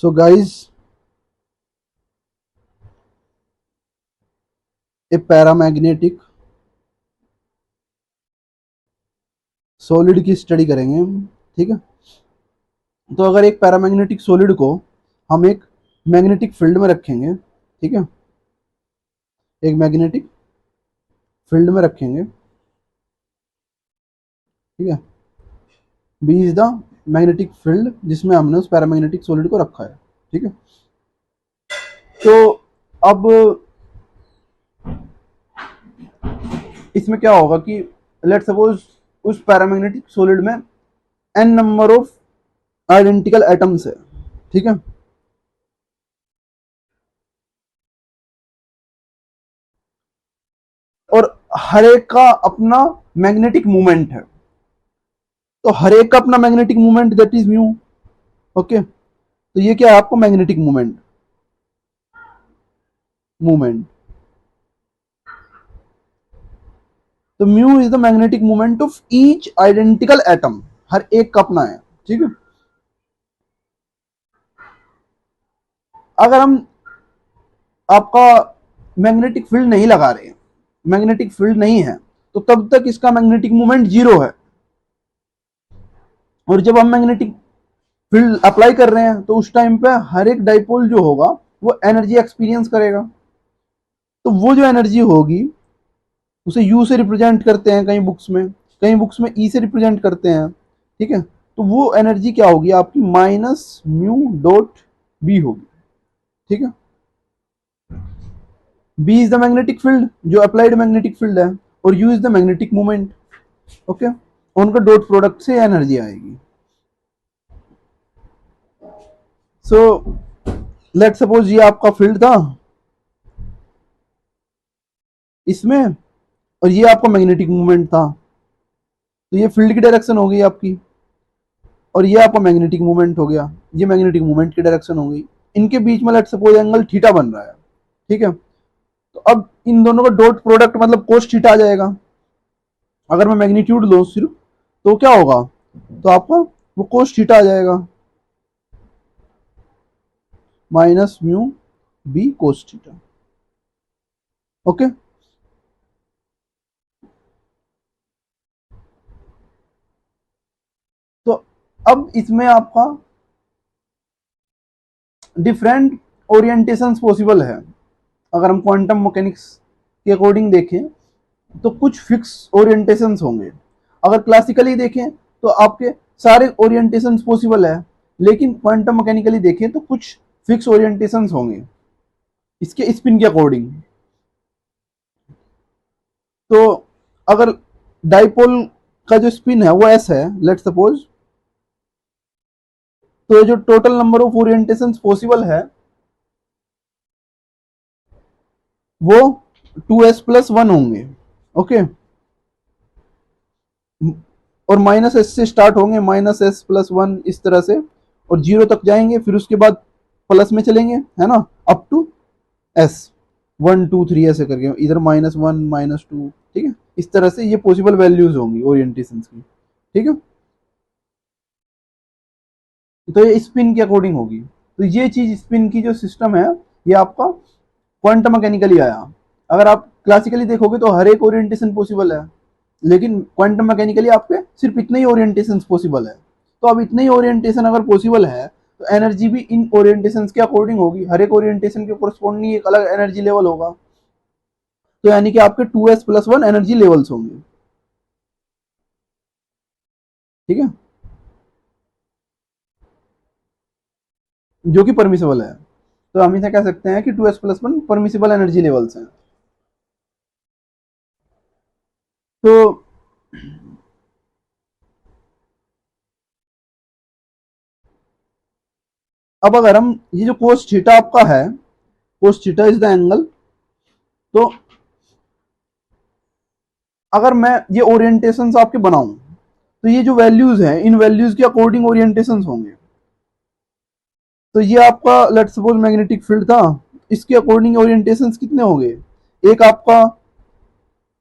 So guys, a paramagnetic solid की study करेंगे हम। ठीक है। तो अगर एक पैरामैग्नेटिक सॉलिड को हम एक मैग्नेटिक फील्ड में रखेंगे, ठीक है, एक मैग्नेटिक फील्ड में रखेंगे, ठीक है, B is the magnetic field जिसमें हमने उस पैरामैग्नेटिक सॉलिड को रखा है। ठीक है। तो अब इसमें क्या होगा कि लेट सपोज उस पैरामैग्नेटिक सॉलिड में N number of identical atoms है। ठीक है। और हर एक का अपना मैग्नेटिक मूवमेंट है। तो हर एक का अपना magnetic movement that is mu. Okay. तो ये क्या है आपको मैग्नेटिक मूवमेंट, मूवमेंट। तो mu is the magnetic movement of each identical atom, हर एक का अपना है। ठीक है। अगर हम आपका मैग्नेटिक फील्ड नहीं लगा रहे, मैग्नेटिक फील्ड नहीं है, तो तब तक इसका मैग्नेटिक मूवमेंट जीरो है। और जब हम मैग्नेटिक फील्ड अप्लाई कर रहे हैं तो उस टाइम पे हर एक डाइपोल जो होगा वो एनर्जी एक्सपीरियंस करेगा। तो वो जो एनर्जी होगी उसे यू से रिप्रेजेंट करते हैं कई बुक्स में, कई बुक्स में ई से रिप्रेजेंट करते हैं। ठीक है। तो वो एनर्जी क्या होगी आपकी माइनस म्यू डॉट बी होगी। ठीक है। B is the magnetic field जो अप्लाइड मैग्नेटिक फील्ड है, और U is the magnetic movement. Okay. उनका डॉट प्रोडक्ट से एनर्जी आएगी। सो लेट सपोज ये आपका फील्ड था इसमें, और ये आपका मैग्नेटिक मूवमेंट था। तो ये फील्ड की डायरेक्शन हो गई आपकी, और ये आपका मैग्नेटिक मूवमेंट हो गया, ये मैग्नेटिक मूवमेंट की डायरेक्शन हो गई। इनके बीच में लेट सपोज एंगल थीटा बन रहा है। ठीक है। तो अब इन दोनों का डॉट प्रोडक्ट मतलब कोस थीटा आ जाएगा। अगर मैं मैग्नीट्यूड लूँ सिर्फ तो क्या होगा, तो आपका वो कोस थीटा आ जाएगा, minus mu B cos theta. Okay. तो अब इसमें आपका डिफरेंट ओरिएंटेशंस पॉसिबल है। अगर हम क्वांटम मैकेनिक्स के अकॉर्डिंग देखें तो कुछ फिक्स ओरिएंटेशंस होंगे। अगर क्लासिकली देखें तो आपके सारे ओरिएंटेशंस पॉसिबल है, लेकिन क्वांटम मैकेनिकली देखें तो कुछ फिक्स ओरिएंटेशंस होंगे इसके स्पिन के अकॉर्डिंग। तो अगर डाइपोल का जो स्पिन है वो एस है लेट सपोज, तो जो total number of orientations possible है वो 2s+1 होंगे। ओके। और माइनस एस से स्टार्ट होंगे, -s+1 इस तरह से, और जीरो तक जाएंगे, फिर उसके बाद प्लस में चलेंगे, है ना, अप टू एस, 1 2 3 ऐसे करके, इधर -1 -2। ठीक है। इस तरह से ये पॉसिबल वैल्यूज होंगी ओरिएंटेशन की। ठीक है। तो ये स्पिन के अकॉर्डिंग होगी। तो ये चीज स्पिन की जो सिस्टम है ये आपका क्वांटम मैकेनिकली आया। अगर आप क्लासिकली देखोगे तो हर एक ओरिएंटेशन पॉसिबल है, लेकिन क्वांटम मैकेनिकली आपके सिर्फ इतने ही ओरिएंटेशन पॉसिबल है। तो अब इतने ही ओरिएंटेशन अगर पॉसिबल है तो एनर्जी भी इन ओरिएंटेशन के अकॉर्डिंग होगी, हर एक ओरिएंटेशन के कोरस्पॉन्डिंग एक अलग एनर्जी लेवल होगा। तो यानी कि आपके 2s+1 एनर्जी लेवल्स होंगे। ठीक है। जो कि परमिसिबल है। तो हम इसे कह सकते हैं कि 2s+1 परमिसिबल एनर्जी लेवल्स हैं। तो अब अगर हम ये जो कोस थीटा आपका है, cos theta is the angle, तो अगर मैं ये ओरिएंटेशंस आपके बनाऊं तो ये जो वैल्यूज हैं इन वैल्यूज के अकॉर्डिंग ओरिएंटेशंस होंगे। तो ये आपका लेट्स सपोज मैग्नेटिक फील्ड था, इसके अकॉर्डिंग ओरिएंटेशंस कितने होंगे, एक आपका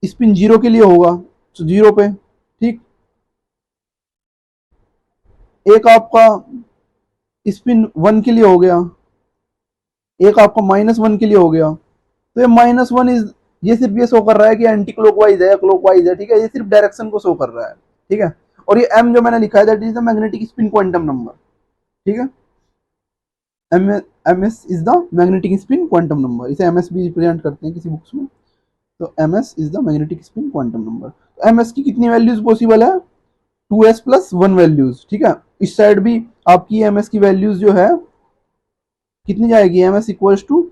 स्पिन जीरो के लिए होगा, तो जीरो पे। ठीक। एक आपका स्पिन 1 के लिए हो गया, एक आपका -1 के लिए हो गया। तो ये -1 इज, ये सिर्फ ये शो कर रहा है कि एंटी क्लॉकवाइज है या क्लॉकवाइज है, ठीक है, ये सिर्फ डायरेक्शन को शो कर रहा है, ठीक है। और ये m जो मैंने लिखा है that is the magnetic spin quantum number, ठीक है। ms is the magnetic spin quantum number, इसे ms भी रिप्रेजेंट करते हैं किसी बुक्स में। तो ms is the magnetic spin quantum number. तो ms की कितनी वैल्यूज पॉसिबल है, 2s प्लस 1 वैल्यूज, ठीक है। इस साइड भी आपकी ms की वैल्यूज जो है कितनी जाएगी, ms equals two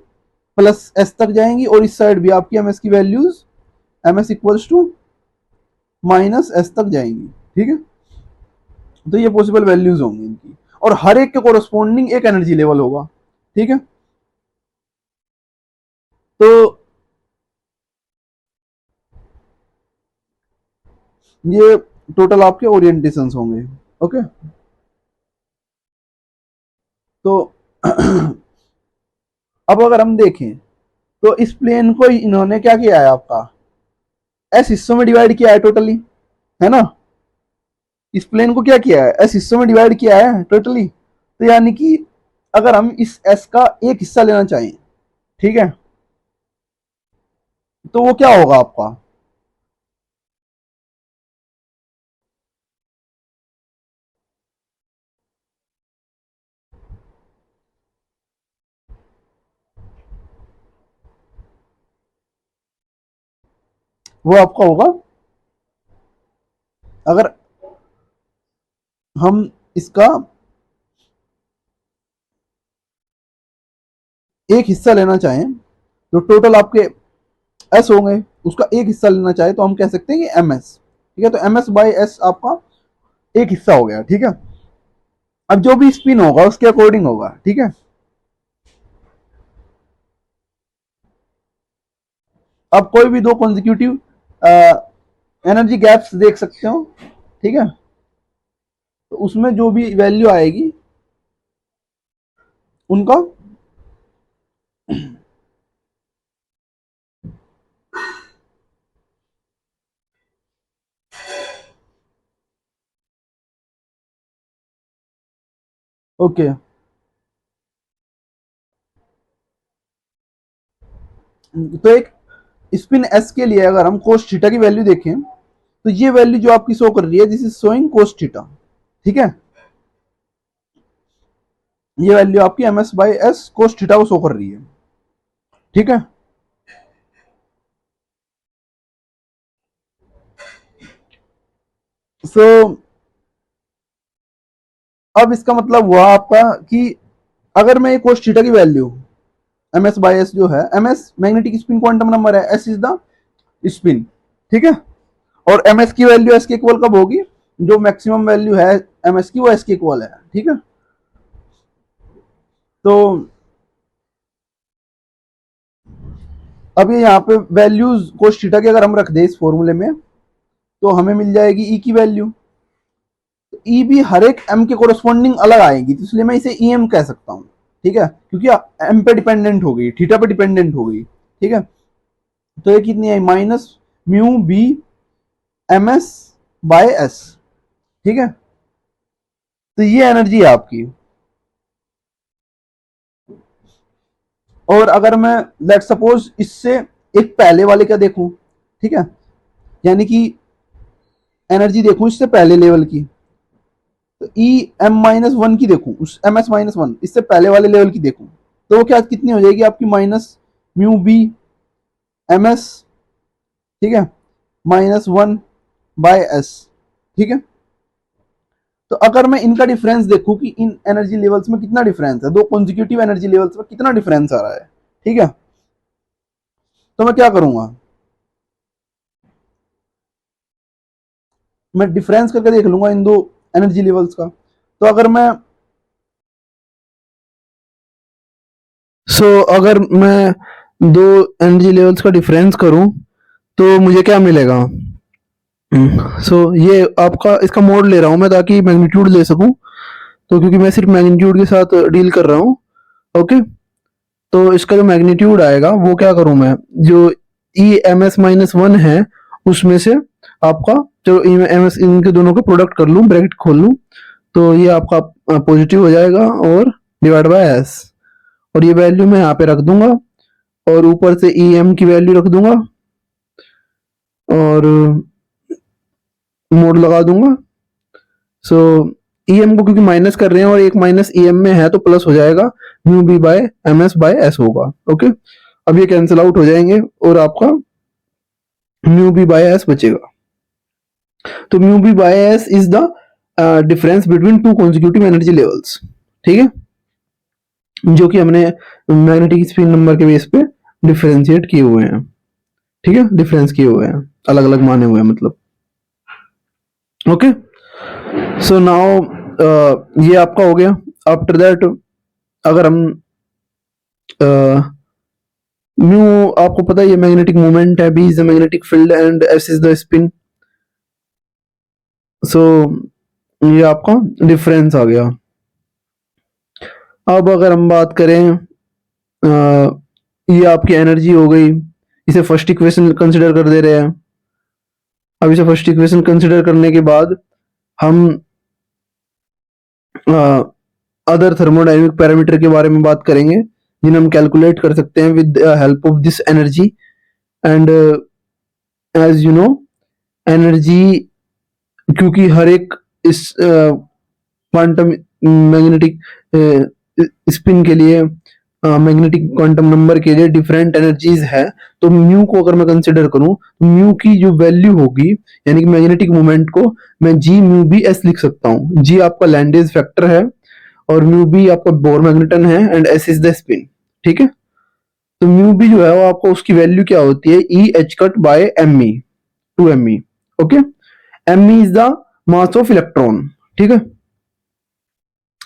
plus s तक जाएंगी, और इस साइड भी आपकी ms की values ms equals to minus s तक जाएंगी, ठीक है। तो ये पॉसिबल वैल्यूज होंगी इनकी, और हर एक के कोरस्पॉन्डिंग एक एनर्जी लेवल होगा, ठीक है। तो ये टोटल आपके ओरिएंटेशंस होंगे, ओके। तो अब अगर हम देखें तो इस प्लेन को इन्होंने क्या किया है, आपका एस हिस्सों में डिवाइड किया है टोटली, है ना। इस प्लेन को क्या किया है, एस हिस्सों में डिवाइड किया है टोटली। तो यानी कि अगर हम इस एस का एक हिस्सा लेना चाहें, ठीक है, तो वो क्या होगा आपका, वो आपका होगा, अगर हम इसका एक हिस्सा लेना चाहें तो टोटल आपके एस होंगे, उसका एक हिस्सा लेना चाहे तो हम कह सकते हैं कि एम एस, ठीक है। तो एम एस बाई एस आपका एक हिस्सा हो गया, ठीक है। अब जो भी स्पिन होगा उसके अकॉर्डिंग होगा, ठीक है। अब कोई भी दो कॉन्जिक्यूटिव एनर्जी गैप्स देख सकते हो, ठीक है। तो उसमें जो भी वैल्यू आएगी उनका ओके। तो एक स्पिन एस के लिए अगर हम कोस थीटा की वैल्यू देखें तो ये वैल्यू जो आपकी शो कर रही है, this is showing cos theta, ठीक है। ये वैल्यू आपकी M S by S cos theta को शो कर रही है, ठीक है। सो अब इसका मतलब हुआ आपका कि अगर मैं कोस थीटा की value M S by S जो है, M S magnetic spin quantum number है, एस इज द स्पिन, ठीक है। और एम एस की वैल्यू एस के इक्वल कब होगी, जो मैक्सिमम वैल्यू है एम एस की वो एस के इक्वल है, ठीक है। तो अब ये यहाँ पे वैल्यूज कोस थीटा की अगर हम रख दें इस फॉर्मूले में तो हमें मिल जाएगी ई की वैल्यू। ई भी हर एक एम के कोरस्पॉन्डिंग अलग आएगी, तो इसलिए मैं इसे ई एम कह सकता हूँ, ठीक है, क्योंकि एम पे डिपेंडेंट हो गई, थीटा पे डिपेंडेंट हो गई, ठीक है। तो ये कितनी आई, minus mu B M S by S, ठीक है। तो ये एनर्जी है आपकी। और अगर मैं लेट सपोज इससे एक पहले वाले का देखूं, ठीक है, यानी कि एनर्जी देखूं इससे पहले लेवल की, तो ई एम माइनस वन की देखूं, उस एम एस माइनस वन इससे पहले वाले लेवल की देखूं, तो वो क्या कितनी हो जाएगी आपकी, minus mu B M S, ठीक है, माइनस वन बाय एस, ठीक है। तो अगर मैं इनका डिफरेंस देखूं कि इन एनर्जी लेवल्स में कितना डिफरेंस है, दो कॉन्जिक्यूटिव एनर्जी लेवल्स में कितना डिफरेंस आ रहा है, ठीक है, तो मैं क्या करूंगा, मैं डिफरेंस करके देख लूंगा इन दो एनर्जी लेवल्स का। तो अगर मैं अगर मैं दो एनर्जी लेवल्स का डिफरेंस करूं तो मुझे क्या मिलेगा, ये आपका इसका मोड ले रहा हूं मैं ताकि मैग्नीट्यूड ले सकूं, तो क्योंकि मैं सिर्फ मैग्नीट्यूड के साथ डील कर रहा हूं, ओके। तो इसका जो मैग्नीट्यूड आएगा वो क्या करूं मैं, जो E M S minus one है उसमें से आपका जो एम एस इनके दोनों का प्रोडक्ट कर लूं, ब्रैकेट खोल लूं, तो ये आपका पॉजिटिव हो जाएगा और डिवाइड बाय एस, और ये वैल्यू मैं यहाँ पे रख दूंगा और ऊपर से ई एम की वैल्यू रख दूंगा और मोड लगा दूंगा। सो ई एम को क्योंकि माइनस कर रहे हैं और एक माइनस ई एम में है तो प्लस हो जाएगा, mu B by M S by S होगा। ओके, अब ये कैंसिल आउट हो जाएंगे और आपका म्यू बी बाय एस बचेगा। तो mu B by S is the difference between two consecutive energy levels, ठीक है, जो कि हमने मैग्नेटिक स्पिन नंबर के बेस पे डिफरेंशिएट किए हुए हैं, ठीक है, डिफरेंस किए हुए हैं, अलग अलग माने हुए हैं मतलब। ओके, सो नाउ ये आपका हो गया। आफ्टर दैट अगर हम म्यू, आपको पता है ये मैग्नेटिक मोमेंट है, B is the magnetic field and S is the spin. So ये आपका डिफरेंस आ गया। अब अगर हम बात करें, ये आपकी एनर्जी हो गई, इसे फर्स्ट इक्वेशन कंसिडर कर दे रहे हैं। अब इसे फर्स्ट इक्वेशन कंसिडर करने के बाद हम अदर थर्मोडायनेमिक पैरामीटर के बारे में बात करेंगे जिन्हें हम कैलकुलेट कर सकते हैं with help of this energy. And as you know, energy, क्योंकि हर एक इस क्वांटम मैग्नेटिक स्पिन के लिए, मैग्नेटिक क्वांटम नंबर के लिए डिफरेंट एनर्जीज है, तो म्यू को अगर मैं कंसिडर करूं तो म्यू की जो वैल्यू होगी, यानी कि मैग्नेटिक मोमेंट को मैं जी म्यू बी एस लिख सकता हूं। जी आपका लैंडेज फैक्टर है और म्यू बी आपका बोर मैग्नेटन है and S is the spin, ठीक है। तो म्यू बी जो है वो आपको उसकी वैल्यू क्या होती है, E H cut by M E, 2 M E. Okay, M E is the mass of electron, ठीक है।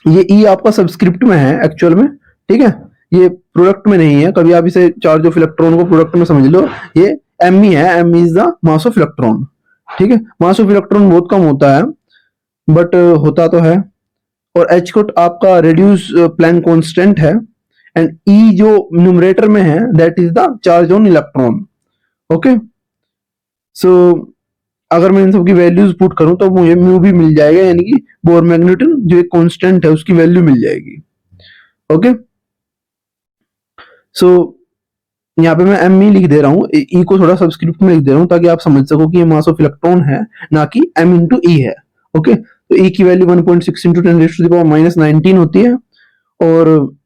ये ई आपका सब्सक्रिप्ट में है एक्चुअल में, ठीक है, ये प्रोडक्ट में नहीं है। कभी आप इसे चार्ज ऑफ इलेक्ट्रॉन को प्रोडक्ट में समझ लो, ये एम ई है, M E is the mass of electron, ठीक है। मास ऑफ इलेक्ट्रॉन बहुत कम होता है बट होता तो है। और एच कट आपका रेड्यूस प्लैंक कांस्टेंट है एंड ई जो न्यूमरेटर में है that is the charge on electron. Okay, so अगर मैं इन सब की वैल्यूज पुट करूं तो मुझे म्यू भी मिल जाएगा, यानी कि बोर मैग्नेटन जो एक कांस्टेंट है उसकी वैल्यू मिल जाएगी। ओके, सो यहाँ पे मैं एम ई लिख दे रहा हूँ, ई को थोड़ा सब्सक्रिप्ट में लिख दे रहा हूँ ताकि आप समझ सको कि ये मास ऑफ इलेक्ट्रॉन है, ना कि एम इंटू ई है। ओके, तो ई की वैल्यू 1.6 इंटू 10⁻⁻19 होती है और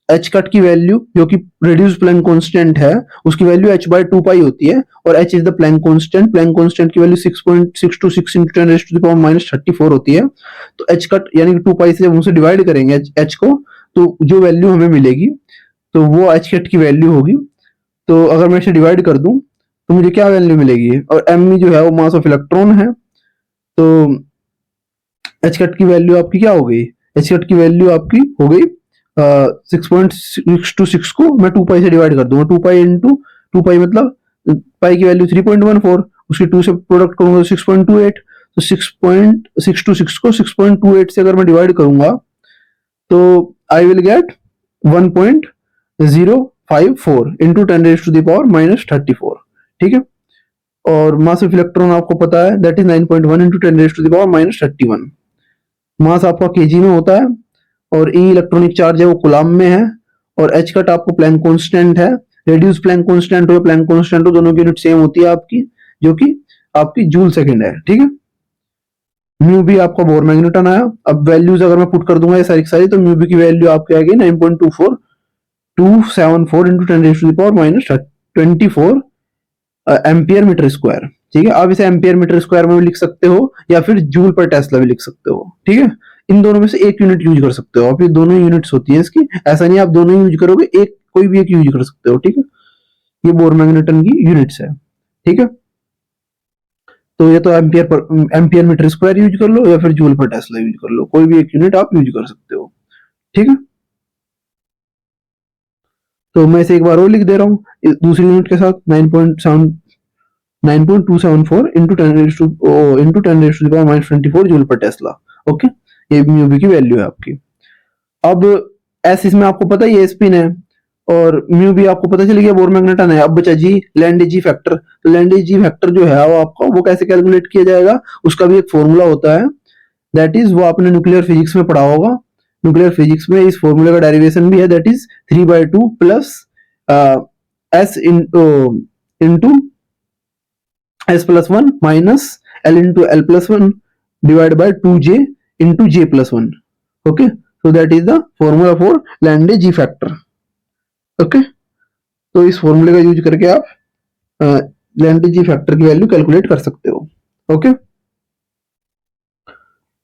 एच कट की वैल्यू जो कि रेड्यूस प्लैंक कांस्टेंट है उसकी वैल्यू h बाय 2 पाई होती है और h is the Planck constant. Planck constant की वैल्यू 6.626 इंटू 10⁻⁻34 होती है। तो h कट यानी कि 2 पाई से जब हम उसे डिवाइड करेंगे h को, तो जो वैल्यू हमें मिलेगी तो वो h कट की वैल्यू होगी। तो अगर मैं इसे डिवाइड कर दूं तो मुझे क्या वैल्यू मिलेगी, और एम जो है वो मास ऑफ इलेक्ट्रॉन है, तो एच कट की वैल्यू आपकी क्या हो गई, एच कट की वैल्यू आपकी हो गई 6.626 को मैं 2 पाई से डिवाइड कर दूंगा, 2 पाई इंटू 2 पाई मतलब पाई की वैल्यू 3.14, उसकी 2 से प्रोडक्ट करूंगा तो 6.28, तो 6.626 को 6.28 से अगर मैं डिवाइड करूंगा तो आई विल गेट 1.054 इंटू 10⁻⁻34, ठीक है। और मास ऑफ इलेक्ट्रॉन आपको पता है दैट इज 9.1 इंटू 10⁻31। मास आपका केजी में होता है और ई इलेक्ट्रॉनिक चार्ज है वो कूलम में है और एच कट आपको प्लैंक कांस्टेंट है, रेड्यूस प्लैंक कांस्टेंट हो प्लैंक कांस्टेंट हो, दोनों की यूनिट सेम होती है आपकी, जो कि आपकी जूल सेकंड है, ठीक है। म्यू बी आपका बोर मैग्नेटन आया। अब वैल्यूज अगर मैं पुट कर दूंगा ये सारी तो म्यू बी की वैल्यू आपकी आएगी 9.24274 इंटू 10⁻⁻24 एम्पियर मीटर स्क्वायर, ठीक है। आप इसे एम्पियर मीटर स्क्वायर में भी लिख सकते हो या फिर जूल पर टेस्ला भी लिख सकते हो, ठीक है। इन दोनों में से एक यूनिट यूज कर सकते हो आप, ये दोनों यूनिट्स होती हैं इसकी, ऐसा नहीं आप दोनों यूज करोगे, एक कोई भी एक यूज कर सकते हो, ठीक है। ये बोर मैग्नेटन की यूनिट्स है, ठीक है। तो ये तो एम्पियर मीटर स्क्वायर यूज कर लो या फिर जूल पर टेस्ला यूज कर लो, कोई भी एक यूनिट आप यूज कर सकते हो, ठीक है। तो मैं इसे एक बार और लिख दे रहा हूँ दूसरी यूनिट के साथ, 9.274 इंटू 10⁻⁻24 जूल पर टेस्ला। ओके, ये म्यू बी की वैल्यू है आपकी। अब एस इसमें आपको पता है ये स्पिन है और म्यू बी आपको पता चल गया बोर मैग्नेटन है। अब बचा जी लैंडेज जी फैक्टर। तो लैंडेज जी फैक्टर जो है वो आपका वो कैसे कैलकुलेट किया जाएगा, उसका भी एक फॉर्मूला होता है दैट इज वो आपने न्यूक्लियर फिजिक्स में पढ़ा होगा। न्यूक्लियर फिजिक्स में इस फॉर्मूले का डेरिवेशन भी है, that is 3/2 plus S into S plus one minus L into L plus one divide by 2j into J plus one. Okay, so that is the formula for Landé G factor. Okay, तो इस फॉर्मूले का use करके आप Landé G factor की value calculate कर सकते हो। ओके,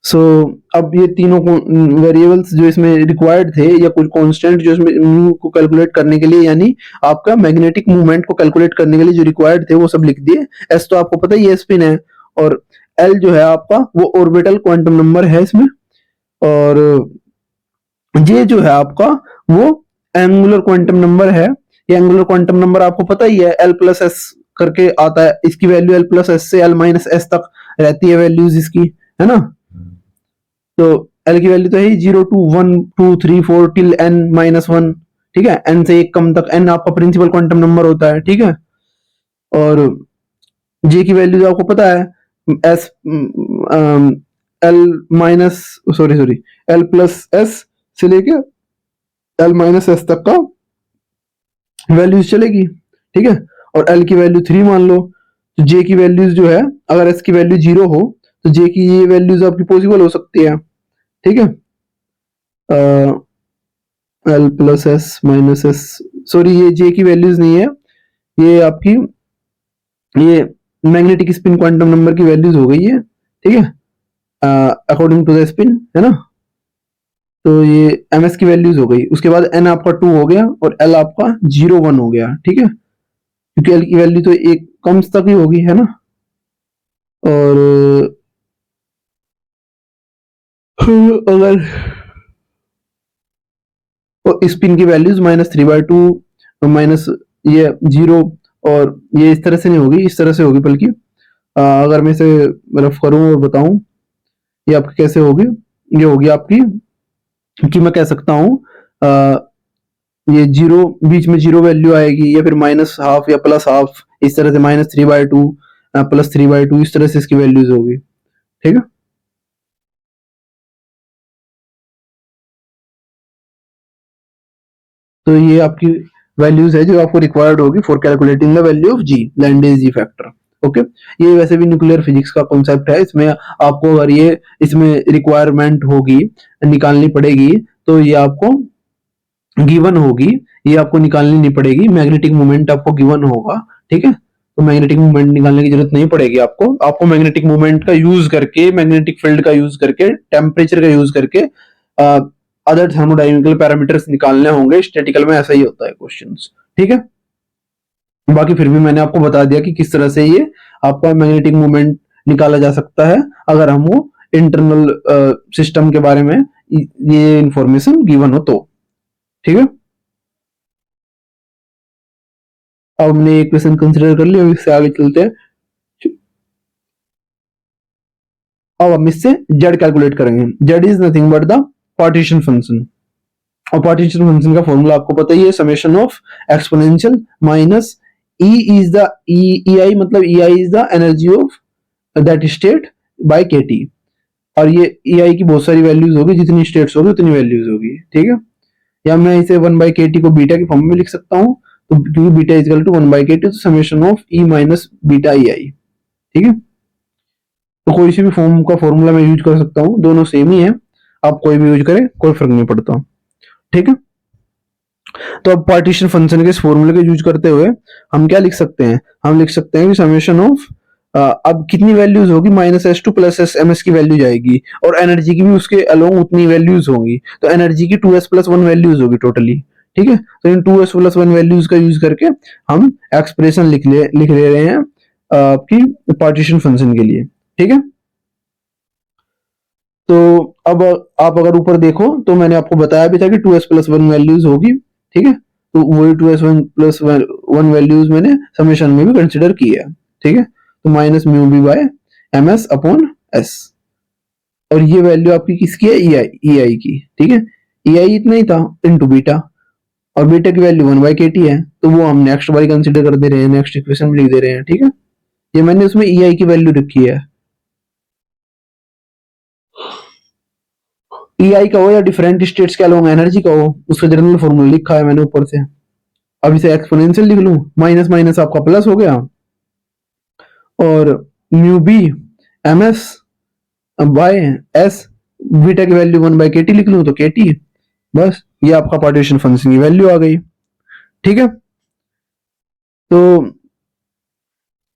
सो अब ये तीनों वेरिएबल्स जो इसमें रिक्वायर्ड थे या कुछ कांस्टेंट जो इसमें म्यू को कैलकुलेट करने के लिए, यानी आपका मैग्नेटिक मूवमेंट को कैलकुलेट करने के लिए जो रिक्वायर्ड थे वो सब लिख दिए। एस तो आपको पता ही है स्पिन है, और एल जो है आपका वो ऑर्बिटल क्वांटम नंबर है इसमें, और ये जो है आपका वो एंगुलर क्वांटम नंबर है। ये एंगुलर क्वांटम नंबर आपको पता ही है, एल प्लस एस करके आता है, इसकी वैल्यू एल प्लस एस से एल माइनस एस तक रहती है वैल्यूज इसकी, है ना। तो एल की वैल्यू तो है 0 to 1 2 3 4 till N minus one, ठीक है, एन से एक कम तक, एन आपका प्रिंसिपल क्वांटम नंबर होता है, ठीक है। और जे की वैल्यू आपको पता है S L minus sorry L plus S से लेके एल माइनस एस तक का वैल्यूज चलेगी, ठीक है। और एल की वैल्यू 3 मान लो, तो जे की वैल्यूज जो है, अगर एस की वैल्यू 0 हो तो जे की ये वैल्यूज आपकी पॉसिबल हो सकती है, ठीक है। L plus S minus S, sorry ये जे की वैल्यूज नहीं है, ये आपकी ये मैग्नेटिक स्पिन क्वांटम नंबर की वैल्यूज हो गई है, ठीक है, अकॉर्डिंग टू द स्पिन, है ना। तो ये एम एस की वैल्यूज हो गई, उसके बाद एन आपका 2 हो गया और एल आपका 0 1 हो गया, ठीक है, क्योंकि एल की वैल्यू तो एक कम तक ही होगी, है ना। और अगर तो स्पिन की वैल्यूज -3/2 माइनस ये 0, और ये इस तरह से नहीं होगी, इस तरह से होगी, बल्कि अगर मैं इसे रफ करूं और बताऊं ये आपकी कैसे होगी, ये होगी आपकी कि मैं कह सकता हूं ये 0 बीच में 0 वैल्यू आएगी, या फिर -½ या +½ इस तरह से -3/2 +3/2 इस तरह से इसकी वैल्यूज होगी, ठीक है। तो ये आपकी वैल्यूज है जो आपको रिक्वायर्ड होगी for calculating the value of G, Lande G factor. Okay, ये वैसे भी न्यूक्लियर फिजिक्स का कॉन्सेप्ट है, इसमें आपको अगर ये इसमें रिक्वायरमेंट होगी निकालनी पड़ेगी तो ये आपको गिवन होगी, ये आपको निकालनी नहीं पड़ेगी, मैग्नेटिक मोमेंट आपको गिवन होगा, ठीक है। तो मैग्नेटिक मोमेंट निकालने की जरूरत नहीं पड़ेगी आपको मैग्नेटिक मोमेंट का यूज करके, मैग्नेटिक फील्ड का यूज करके, टेम्परेचर का यूज करके अदर थर्मोडायनेमिकल पैरामीटर्स निकालने होंगे। स्टैटिकल में ऐसा ही होता है क्वेश्चंस, ठीक है। बाकी फिर भी मैंने आपको बता दिया कि किस तरह से ये आपका मैग्नेटिक मोमेंट निकाला जा सकता है अगर हम वो इंटरनल सिस्टम के बारे में ये इंफॉर्मेशन गिवन हो तो, ठीक है। अब हमने एक क्वेश्चन कंसिडर कर लिया, इससे आगे चलते हैं। अब हम इससे जेड कैलकुलेट करेंगे। Z is nothing but the partition function, और पार्टीशन फंक्शन का फॉर्मूला आपको पता ही है, summation of exponential minus E is the E I, मतलब E I is the energy of that state by K T. और ये ई आई की बहुत सारी वैल्यूज होगी, जितनी स्टेट्स होगी उतनी वैल्यूज होगी, ठीक है। या मैं इसे 1/kT को बीटा के फॉर्म में लिख सकता हूँ, तो क्योंकि beta is equal to 1/kT, तो summation of E minus beta E I, ठीक है। तो कोई सी भी फॉर्म का फॉर्मूला मैं यूज कर सकता हूँ, दोनों सेम ही है, आप कोई भी यूज करें कोई फर्क नहीं पड़ता, ठीक है। तो अब पार्टीशन फंक्शन के इस फॉर्मूले को यूज करते हुए हम क्या लिख सकते हैं, हम लिख सकते हैं कि समेशन ऑफ अब कितनी वैल्यूज होगी, -s2 + s ms की वैल्यू जाएगी, और एनर्जी की भी उसके अलोंग उतनी वैल्यूज होंगी, तो एनर्जी की 2s + 1 वैल्यूज होगी टोटली, ठीक है। तो इन 2s + 1 वैल्यूज का यूज करके हम एक्सप्रेशन लिख ले रहे हैं आपकी पार्टीशन फंक्शन के लिए, ठीक है। तो अब आप अगर ऊपर देखो तो मैंने आपको बताया भी था कि 2s + 1 वैल्यूज होगी, ठीक है। तो वही 2s + 1 वैल्यूज मैंने समेशन में भी कंसिडर की है, ठीक है। तो -μb/ms/s, और ये वैल्यू आपकी किसकी है, ई आई की, ठीक है। ई आई इतना ही था इनटू बीटा, और बीटा की वैल्यू 1/kT है, तो वो हम नेक्स्ट बार कंसिडर कर दे रहे हैं, नेक्स्ट इक्वेशन में लिख दे रहे हैं, ठीक है। ये मैंने उसमें ई आई की वैल्यू रखी है। ई आई का हो या डिफरेंट स्टेट्स के अलोंग एनर्जी का हो, उसका जनरल फॉर्मूला लिखा है मैंने ऊपर से। अब इसे एक्सपोनेंशियल लिख लूं, माइनस माइनस आपका प्लस हो गया, और mu B M S by S, beta की वैल्यू 1/kt लिख लूं तो kt। बस ये आपका पार्टीशन फंक्शन की वैल्यू आ गई। ठीक है, तो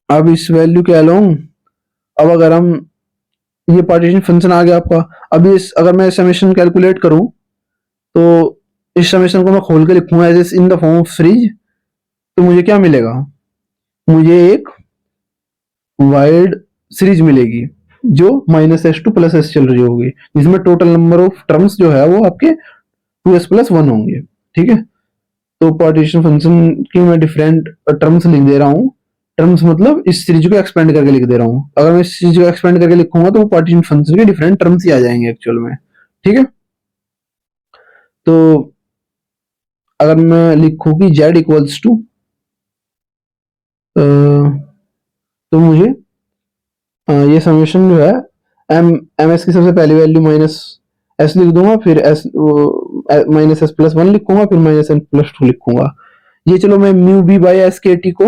अब इस वैल्यू के अलोंग, अब अगर हम, ये पार्टीशन फंक्शन आ गया आपका। अब इस, अगर मैं समेशन कैलकुलेट करूं तो इस समेशन को मैं खोल के लिखूंगा as in the form of series, तो मुझे क्या मिलेगा, मुझे एक वाइड सीरीज मिलेगी जो -s2 + s चल रही होगी, जिसमें टोटल नंबर ऑफ टर्म्स जो है वो आपके 2s+1 होंगे। ठीक है, तो पार्टीशन फंक्शन की मैं डिफरेंट टर्म्स लिख दे रहा हूँ। टर्म्स मतलब इस सीरीज को एक्सपेंड करके लिख दे रहा हूँ। अगर मैं इस सीरीज को एक्सपेंड करके लिखूंगा तो पार्टीशन फंक्शन के डिफरेंट टर्म्स ही आ जाएंगे एक्चुअल में। ठीक है, तो अगर मैं लिखूं कि z इक्वल्स टू, तो मुझे ये समेशन जो है एम एस की सबसे पहली वैल्यू -s लिख दूंगा, फिर s -s+1 लिखूंगा, फिर -n+2 लिखूंगा। ये चलो मैं म्यू बी बाई एस के टी को,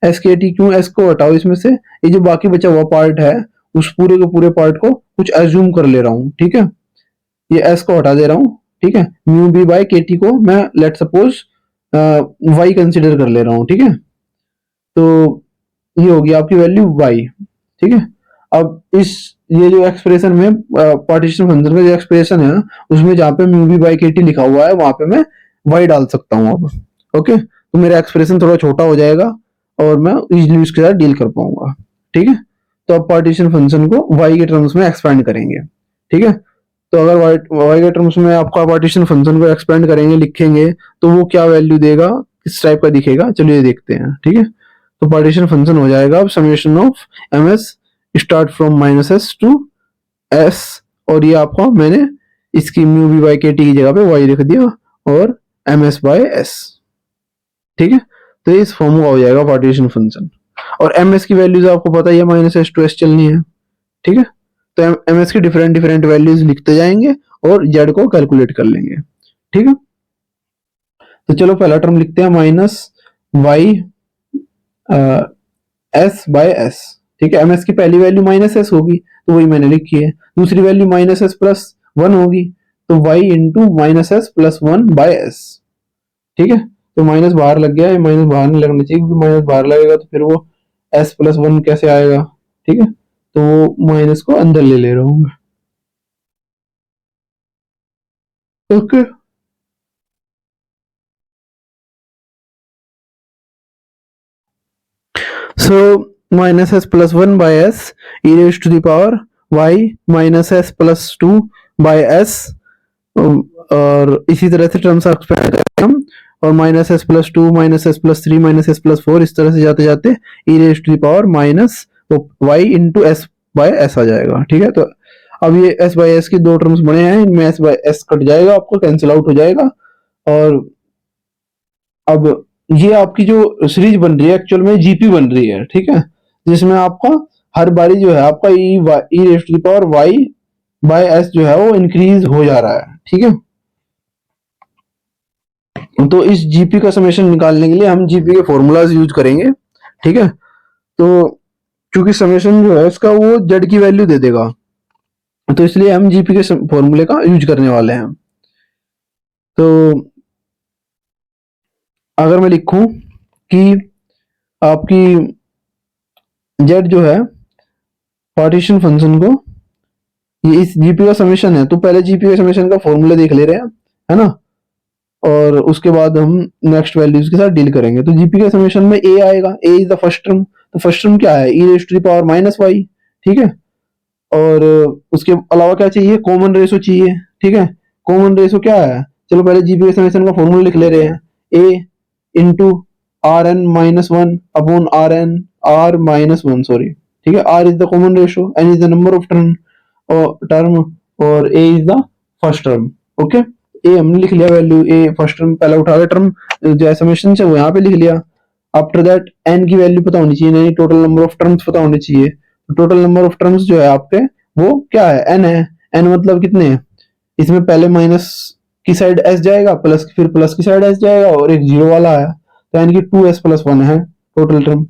एस के टी क्यों, एस को हटाओ इसमें से, ये जो बाकी बचा हुआ पार्ट है उस पूरे के पूरे पार्ट को कुछ एज्यूम कर ले रहा हूँ। ठीक है, ये एस को हटा दे रहा हूँ। ठीक है, mu B by K T को मैं लेट सपोज वाई कंसिडर कर ले रहा हूँ। ठीक है, तो ये होगी आपकी वैल्यू y। ठीक है, अब इस, ये जो एक्सप्रेशन में पार्टीशन फंक्शन का जो एक्सप्रेशन है उसमें जहां पे mu B by K T लिखा हुआ है वहां पे मैं y डाल सकता हूँ अब। ओके, तो मेरा एक्सप्रेशन थोड़ा छोटा हो जाएगा और मैं इजीली उसके साथ डील कर पाऊंगा। ठीक है, तो अब पार्टीशन फंक्शन को y के टर्म्स में एक्सपेंड करेंगे। ठीक है, तो अगर y के टर्म्स में आपका पार्टीशन फंक्शन को एक्सपेंड करेंगे, लिखेंगे, तो वो क्या वैल्यू देगा, किस टाइप का दिखेगा, चलिए देखते हैं। ठीक है, तो पार्टीशन फंक्शन हो जाएगा अब summation of M S start from -s to s, और ये आपका मैंने इसकी mu B by K T की जगह पे y लिख दिया और ms बाय s। ठीक है, तो इस फॉर्म का हो जाएगा पार्टीशन फंक्शन, और ms की वैल्यूज आपको पता ही है -s टू s चलनी है। ठीक है, तो ms की डिफरेंट डिफरेंट वैल्यूज लिखते जाएंगे और z को कैलकुलेट कर लेंगे। ठीक है, तो चलो पहला टर्म लिखते हैं -y s बाय s। ठीक है, ms की पहली वैल्यू -s होगी तो वही मैंने लिखी है, दूसरी वैल्यू -s+1 होगी तो y into -s+1 bye s। ठीक है, तो माइनस बाहर लग गया, माइनस बाहर नहीं लगना चाहिए क्योंकि माइनस बाहर लगेगा तो फिर वो s+1 कैसे आएगा। ठीक है, तो वो माइनस को अंदर ले रहा हूँ। Okay, so -s+1 by s e raised to the power y -s+2 by s, और इसी तरह से टर्म्स एक्सपेंड करेंगे हम, और -s+2 -s+3 -s+4 इस तरह से जाते जाते e raised to the power minus y into s by s आ जाएगा। ठीक है, तो अब ये s बाय s की दो टर्म्स बने हैं, इनमें s बाय s कट जाएगा, आपको कैंसिल आउट हो जाएगा, और अब ये आपकी जो सीरीज बन रही है एक्चुअल में जीपी बन रही है। ठीक है, जिसमें आपका हर बारी जो है आपका E raise to the power Y by S जो है वो इंक्रीज हो जा रहा है। ठीक है, तो इस जीपी का समेशन निकालने के लिए हम जीपी के फॉर्मूलाज यूज करेंगे। ठीक है, तो क्योंकि समेशन जो है उसका वो जेड की वैल्यू दे देगा, तो इसलिए हम जीपी के फॉर्मूले का यूज करने वाले हैं। तो अगर मैं लिखूं कि आपकी जेड जो है पार्टीशन फंक्शन को, ये इस जीपी का समेशन है, तो पहले जीपी के समेशन का फॉर्मूला देख ले रहे हैं, है ना, और उसके बाद हम नेक्स्ट वैल्यूज के साथ डील करेंगे। तो जीपी के समेशन में ए आएगा, A is the first term, तो फर्स्ट टर्म क्या है, E raise to the power -y। ठीक है, और उसके अलावा क्या चाहिए, कॉमन रेशो चाहिए। ठीक है, कॉमन रेशो क्या है, चलो पहले जीपी के समेशन का फॉर्मूला लिख ले रहे हैं, ए into Rn-1 upon R-1 sorry. ठीक है, R is the common ratio, N is the number of term और A is the first term. Okay, A हमने लिख लिया वैल्यू, A फर्स्ट टर्म पहला उठा के टर्म जो समेशन से वो यहाँ पे लिख लिया। आफ्टर दैट N की वैल्यू पता होनी चाहिए, नहीं टोटल नंबर ऑफ टर्म्स पता होने चाहिए। टोटल नंबर ऑफ टर्म्स जो है आपके वो क्या है, N है। N मतलब कितने, इसमें पहले माइनस की साइड एस जाएगा, प्लस फिर प्लस की साइड एस जाएगा, और एक जीरो वाला आया, तो यानी कि 2s+1 है टोटल टर्म।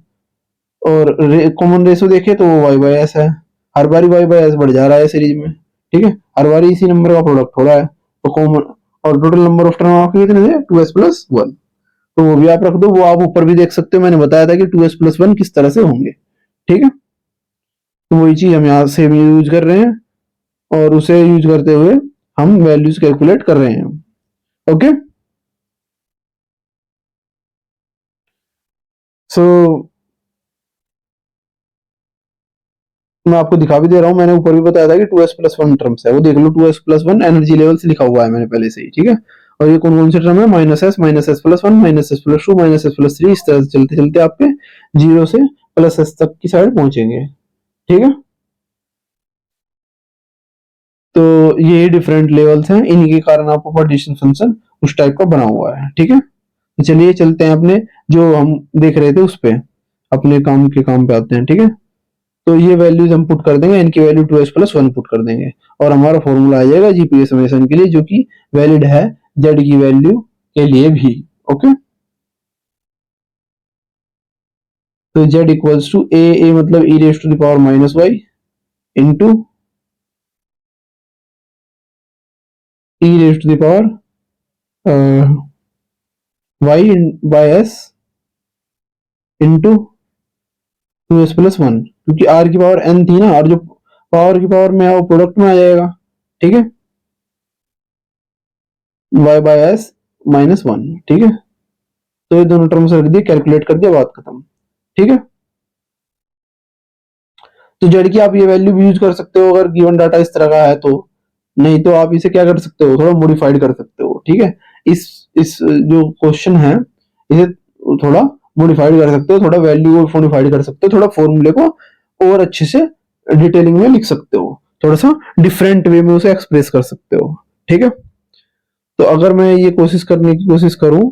और कॉमन रेशो देखे तो वो वाई बाई एस है, हर बारी वाई बाई एस बढ़ जा रहा है सीरीज में, ठीक है, हर बारी इसी नंबर का प्रोडक्ट हो रहा है। तो कॉमन और टोटल नंबर ऑफ टर्म आपके कितने थे, 2s+1। तो वो भी आप रख दो, वो आप ऊपर भी देख सकते हो, मैंने बताया था कि 2s+1 किस तरह से होंगे, ठीक है। तो वही चीज हम यहाँ से भी यूज कर रहे हैं, और उसे यूज करते हुए हम वैल्यूज कैलकुलेट कर रहे हैं। ओके, सो मैं आपको दिखा भी दे रहा हूँ, मैंने ऊपर भी बताया था कि 2s+1 टर्म्स है, वो देख लो, 2s+1 एनर्जी लेवल्स लिखा हुआ है मैंने पहले से ही, ठीक है। और ये कौन कौन से टर्म है, -s, -s+1, -s+2, -s+3, इस तरह से चलते चलते आपके 0 से +s तक की साइड पहुंचेंगे, ठीक है। तो ये डिफरेंट लेवल्स हैं, इन्हीं के कारण आपको पार्टीशन फंक्शन उस टाइप का बना हुआ है, ठीक है। तो चलिए चलते हैं अपने जो हम देख रहे थे उस पे, अपने काम के काम पे आते हैं, ठीक है। तो ये वैल्यूज हम पुट कर देंगे, इनकी वैल्यू 2s+1 पुट कर देंगे, और हमारा फॉर्मूला आ जाएगा जीपीए समेशन के लिए, जो कि वैलिड है जेड की वैल्यू के लिए भी। ओके, तो जेड इक्वल्स टू ए मतलब E raise to the power -y into E raise to the power y by S into 2s+1, क्योंकि r की पावर n थी ना, और जो पावर की पावर में है वो प्रोडक्ट में आ जाएगा, ठीक है, y बाय एस -1, ठीक है। तो ये दोनों टर्म्स रख दिए, कैलकुलेट कर दिया, बात खत्म, ठीक है। तो जेड की आप ये वैल्यू भी यूज कर सकते हो अगर गिवन डाटा इस तरह का है तो, नहीं तो आप इसे क्या कर सकते हो, थोड़ा मॉडिफाइड कर सकते हो, ठीक है। इस जो क्वेश्चन है इसे थोड़ा मॉडिफाइड कर सकते हो, थोड़ा वैल्यू को मॉडिफाइड कर सकते हो, थोड़ा फॉर्मूले को और अच्छे से डिटेलिंग में लिख सकते हो, थोड़ा सा डिफरेंट वे में उसे एक्सप्रेस कर सकते हो, ठीक है। तो अगर मैं ये कोशिश करने की कोशिश करूं,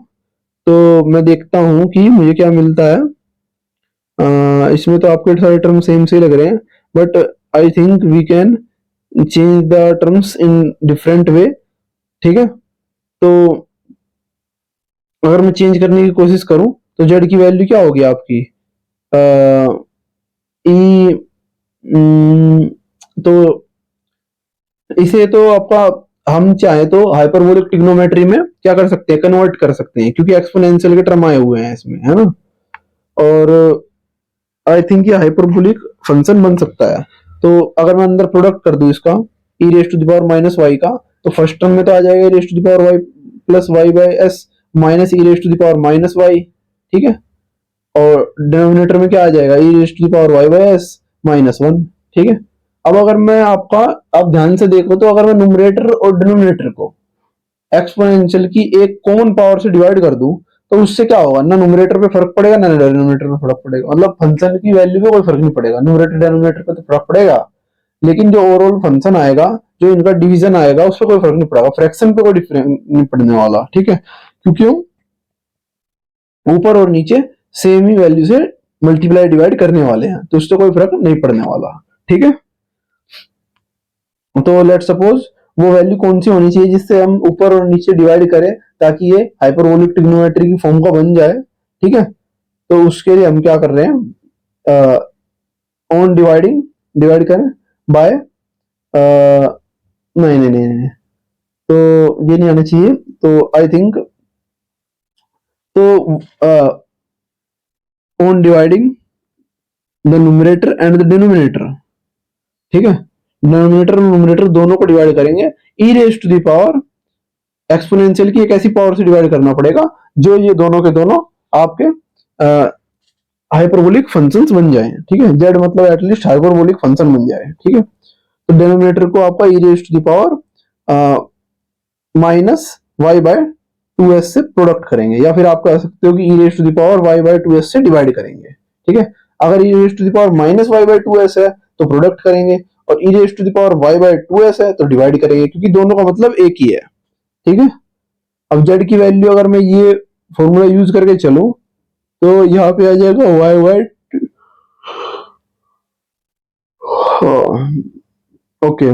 तो मैं देखता हूं कि मुझे क्या मिलता है। इसमें तो आपके सारे टर्म सेम से लग रहे हैं, but I think we can change the terms in different way, ठीक है। तो अगर मैं चेंज करने की कोशिश करूं, तो जेड की वैल्यू क्या होगी आपकी, ई, तो इसे तो आपका, हम चाहे तो हाइपरबोलिक ट्रिग्नोमेट्री में क्या कर सकते हैं, कन्वर्ट कर सकते हैं, क्योंकि एक्सपोनेंशियल के टर्म आए हुए हैं इसमें, है ना। और आई थिंक ये हाइपरबोलिक फंक्शन बन सकता है। तो अगर मैं अंदर प्रोडक्ट कर दूं इसका, E raise to the power -y का, तो फर्स्ट टर्म में तो आ जाएगा E raise to the power y plus y by s minus E raise to the power -y, ठीक है। और डिनोमिनेटर में क्या आ जाएगा, E raise to the power y by s -1, ठीक है। अब अगर मैं आपका, आप ध्यान से देखो, तो अगर मैं न्यूमरेटर और डिनोमिनेटर को एक्सपोनेंशियल की एक कॉमन पावर से डिवाइड कर दूं, तो उससे क्या होगा, ना न्यूमरेटर पे फर्क पड़ेगा ना डिनोमिनेटर पे फर्क पड़ेगा, मतलब फंक्शन की वैल्यू पे कोई फर्क नहीं पड़ेगा, न्यूमरेटर डिनोमिनेटर पे तो फर्क पड़ेगा, लेकिन जो ओवरऑल फंक्शन आएगा, जो इनका डिवीजन आएगा, उस पर कोई फर्क नहीं पड़ेगा, फ्रैक्शन पे कोई डिफरेंस नहीं पड़ने वाला, ठीक है, क्योंकि हम ऊपर और नीचे सेम ही वैल्यू से मल्टीप्लाई डिवाइड करने वाले हैं, तो उससे कोई फर्क नहीं पड़ने वाला, ठीक है। तो लेट सपोज वो वैल्यू कौन सी होनी चाहिए जिससे हम ऊपर और नीचे डिवाइड करें, ताकि ये हाइपरबोलिक ट्रिग्नोमेट्री की फॉर्म का बन जाए, ठीक है। तो उसके लिए हम क्या कर रहे हैं, ऑन डिवाइडिंग, डिवाइड करें बाय, नहीं नहीं नहीं नहीं, तो ये नहीं आना चाहिए, तो आई थिंक, तो on dividing the numerator and the denominator, ठीक है, डिनोमिनेटर और न्यूमरेटर दोनों को डिवाइड करेंगे, E raise to the power exponential की एक ऐसी पावर से डिवाइड करना पड़ेगा जो ये दोनों के दोनों आपके हाइपरबोलिक फंक्शंस बन जाए, ठीक है, जेड मतलब एटलीस्ट हाइपरबोलिक फंक्शन बन जाए, ठीक है। तो डिनोमिनेटर को आपका E raise to the power -y/2s से प्रोडक्ट करेंगे, या फिर आप कह सकते हो कि E raise to the power y/2s से डिवाइड करेंगे, ठीक है। अगर E raise to the power -y/2s है तो प्रोडक्ट करेंगे, और E raise to the power y/2s है तो डिवाइड करेंगे, क्योंकि दोनों का मतलब एक ही है, ठीक है। अब जेड की वैल्यू अगर मैं ये फॉर्मूला यूज करके चलूं, तो यहाँ पे आ जाएगा y/, ओके,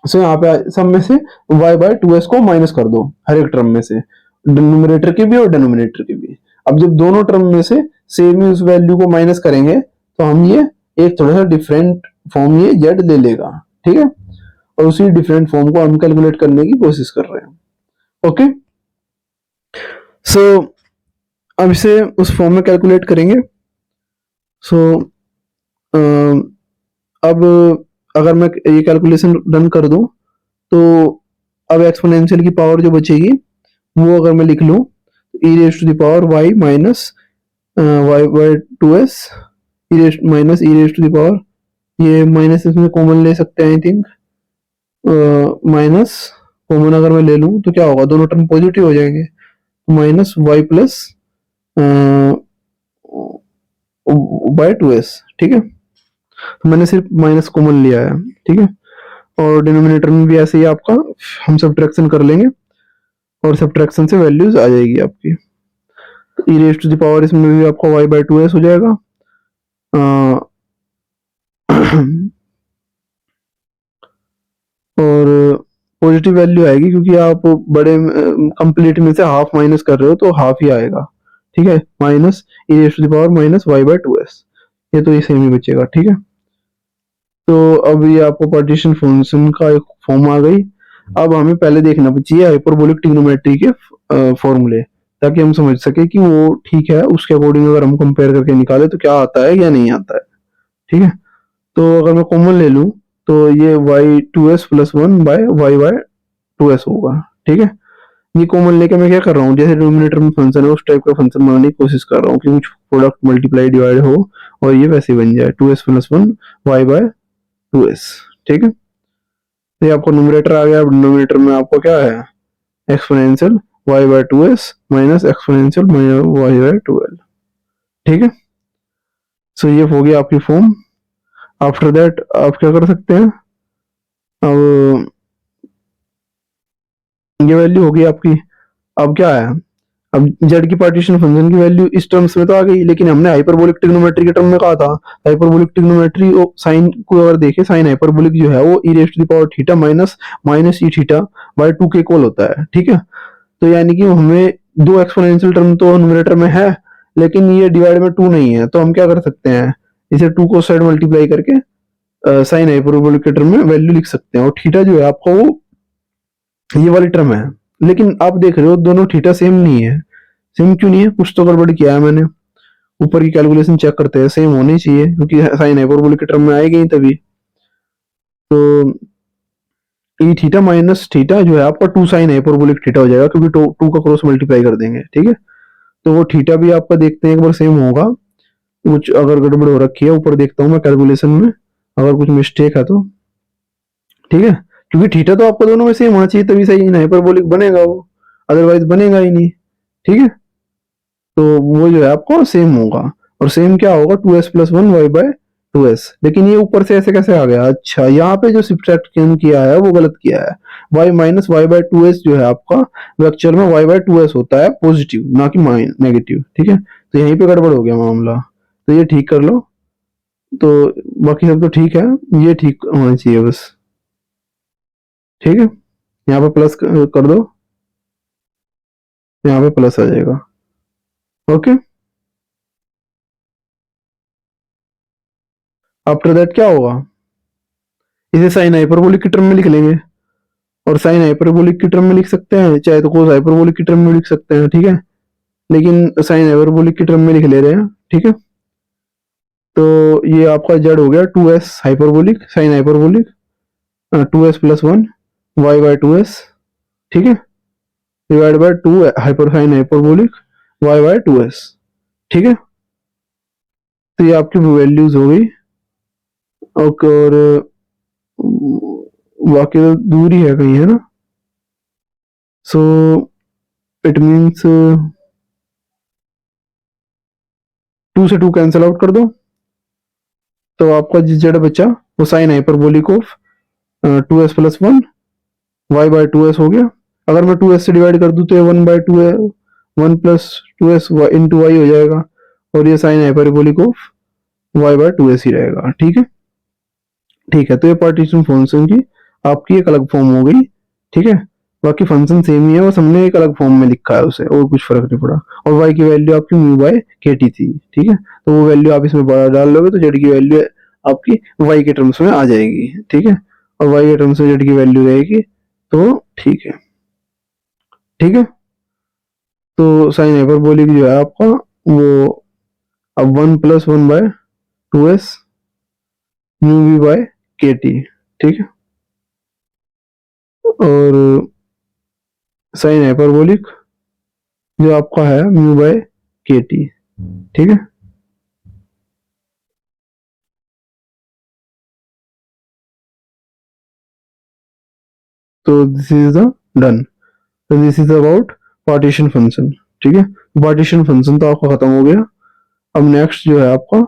सो यहाँ पे सब में से y बाय 2s को माइनस कर दो हर एक टर्म में से, डिनोमिनेटर की भी और डिनोमिनेटर की भी। अब जब दोनों टर्म में से सेम ही उस वैल्यू को माइनस करेंगे तो हम ये एक थोड़ा सा डिफरेंट फॉर्म ये z ले लेगा, ठीक है। और उसी डिफरेंट फॉर्म को हम कैलकुलेट करने की कोशिश कर रहे हैं। ओके, सो अब इसे उस फॉर्म में कैलकुलेट करेंगे। सो अब अगर मैं ये कैलकुलेशन रन कर दूं तो अब एक्सपोनेंशियल की पावर जो बचेगी वो अगर मैं लिख लूं, E raise to the power Y minus Y by 2s minus E raise to the power, ये माइनस इसमें कॉमन ले सकते हैं आई थिंक, माइनस कॉमन अगर मैं ले लूं तो क्या होगा, दोनों टर्म पॉजिटिव हो जाएंगे, minus Y plus by 2s, ठीक है। तो मैंने सिर्फ माइनस कॉमन लिया है, ठीक है। और डिनोमिनेटर में भी ऐसे ही आपका हम सब्ट्रैक्शन कर लेंगे और सब्ट्रैक्शन से वैल्यूज आ जाएगी आपकी। ई रेस टू द पावर इसमें भी आपका y बाय 2s हो जाएगा, और पॉजिटिव वैल्यू आएगी क्योंकि आप बड़े कंप्लीट में से हाफ माइनस कर रहे हो तो हाफ ही आएगा, ठीक है। Minus E raise to the power minus Y by 2s, ये तो ये सेम ही बचेगा, ठीक है। तो अब ये आपको पार्टीशन फंक्शन का एक फॉर्म आ गई। अब हमें पहले देखना चाहिए हाइपरबोलिक ट्रिग्नोमेट्री के फॉर्मूले, ताकि हम समझ सके कि वो ठीक है, उसके अकॉर्डिंग अगर हम कंपेयर करके निकाले तो क्या आता है या नहीं आता है, ठीक है। तो अगर मैं कॉमन ले लूं तो ये Y 2s plus 1 by Y by 2s होगा, ठीक है। ये कॉमन लेके मैं क्या कर रहा हूँ, जैसे डिनोमिनेटर में फंक्शन है उस टाइप का फंक्शन बनाने की कोशिश कर रहा हूँ कि कुछ प्रोडक्ट मल्टीप्लाई डिवाइड हो और ये वैसे बन जाए 2s plus 1 Y by 2s, ठीक है। तो ये आपको न्यूमरेटर आ गया। अब न्यूमरेटर में आपको क्या है, exponential y by 2s minus exponential y by 2l, ठीक है। सो ये हो गया आपकी फॉर्म। आफ्टर दैट आप क्या कर सकते हैं, अब ये वैल्यू होगी आपकी। अब क्या है, अब z की पार्टीशन फंक्शन की वैल्यू इस टर्म्स में तो आ गई, लेकिन हमने हाइपरबोलिक ट्रिग्नोमेट्री के टर्म में कहा था हाइपरबोलिक ट्रिग्नोमेट्री साइन को अगर देखें, साइन हाइपरबोलिक जो है वो E raise to the power theta minus minus E theta by 2 के इक्वल होता है, ठीक है। तो यानी कि हमें दो एक्सपोनेंशियल टर्म तो न्यूमरेटर में है, लेकिन ये डिवाइड में 2 नहीं है, तो हम क्या कर सकते हैं, इसे 2 को साइड मल्टीप्लाई करके साइन हाइपरबोलिक के टर्म में वैल्यू लिख सकते हैं। और थीटा जो है आपका वो ये वाली टर्म है, लेकिन आप देख रहे हो दोनों थीटा सेम नहीं है। सेम क्यों नहीं है, कुछ तो गड़बड़ किया है मैंने। ऊपर की कैलकुलेशन चेक करते हैं, सेम होनी चाहिए क्योंकि साइन हाइपरबोलिक के टर्म में आएगी ही तभी। तो ई थीटा माइनस थीटा जो है आपका 2 साइन हाइपरबोलिक थीटा हो जाएगा, क्योंकि 2 का क्रॉस मल्टीप्लाई कर देंगे, ठीक है। तो वो थीटा भी आपका देखते हैं एक बार सेम होगा, कुछ अगर गड़बड़ हो रखी है ऊपर देखता हूँ मैं कैलकुलेशन में, अगर कुछ मिस्टेक है तो, ठीक है। क्योंकि थीटा तो आपको दोनों में सेम होना चाहिए तभी सही हाइपरबोलिक बनेगा वो, अदरवाइज बनेगा ही नहीं, ठीक है। तो वो जो है आपको सेम होगा, और सेम क्या होगा 2s plus 1 Y by 2s। लेकिन ये ऊपर से ऐसे कैसे आ गया, अच्छा यहाँ पे जो सब्ट्रैक्शन किया है वो गलत किया है। y minus Y by 2s जो है आपका वो एक्चुअल में y बाय 2s होता है पॉजिटिव, ना कि नेगेटिव, ठीक है। तो यहीं पे गड़बड़ हो गया मामला, तो ये ठीक कर लो। तो बाकी सब तो ठीक है, ये ठीक होना चाहिए बस, ठीक है। यहाँ पे प्लस कर दो, यहाँ पे प्लस आ जाएगा, ओके। आफ्टर दैट क्या होगा, इसे साइन हाइपरबोलिक की टर्म में लिख लेंगे, और साइन हाइपरबोलिक की टर्म में लिख सकते हैं, चाहे तो कोस हाइपरबोलिक की टर्म में लिख सकते हैं, ठीक है। लेकिन साइन हाइपरबोलिक की टर्म में लिख ले रहे हैं, ठीक है। तो ये आपका जेड हो गया 2s hyperbolic sine hyperbolic 2s plus 1 Y by 2s, ठीक है, divide by 2 hyper sine hyperbolic Y by 2s, ठीक है। तो ये आपकी वैल्यूज हो गई, और बाकी तो दूर ही है कहीं, है ना। सो इट मीन्स 2 से 2 कैंसिल आउट कर दो, तो आपका जिस जेड बचा वो sine hyperbolic of 2s plus 1 Y by 2s हो गया। अगर मैं 2s से डिवाइड कर दूं तो ये 1 बाय 2 है, 1 प्लस 2s इंटू वाई हो जाएगा, और ये sine hyperbolic of Y by 2s ही रहेगा, ठीक है। ठीक है, तो ये पार्टीशन फंक्शन की आपकी एक अलग फॉर्म हो गई, ठीक है। बाकी फंक्शन सेम ही है, बस हमने एक अलग फॉर्म में लिखा है उसे, और कुछ फर्क नहीं पड़ा। और y की वैल्यू आपकी म्यू बाय के टी थी, ठीक है। तो वो वैल्यू आप इसमें बड़ा डाल लोगे तो z की वैल्यू आपकी y के टर्म्स में आ जाएगी, ठीक है। और y के टर्म्स में z की वैल्यू रहेगी, तो ठीक है, ठीक है। तो साइन हाइपरबोलिक जो है आपका वो अब 1+1/2s mu B bye K T, ठीक है। और साइन हाइपरबोलिक जो आपका है म्यू बाय के टी, ठीक है। तो दिस इज द डन। तो this is about partition function, ठीक है। पार्टीशन फंक्शन तो आपका खत्म हो गया। अब नेक्स्ट जो है आपका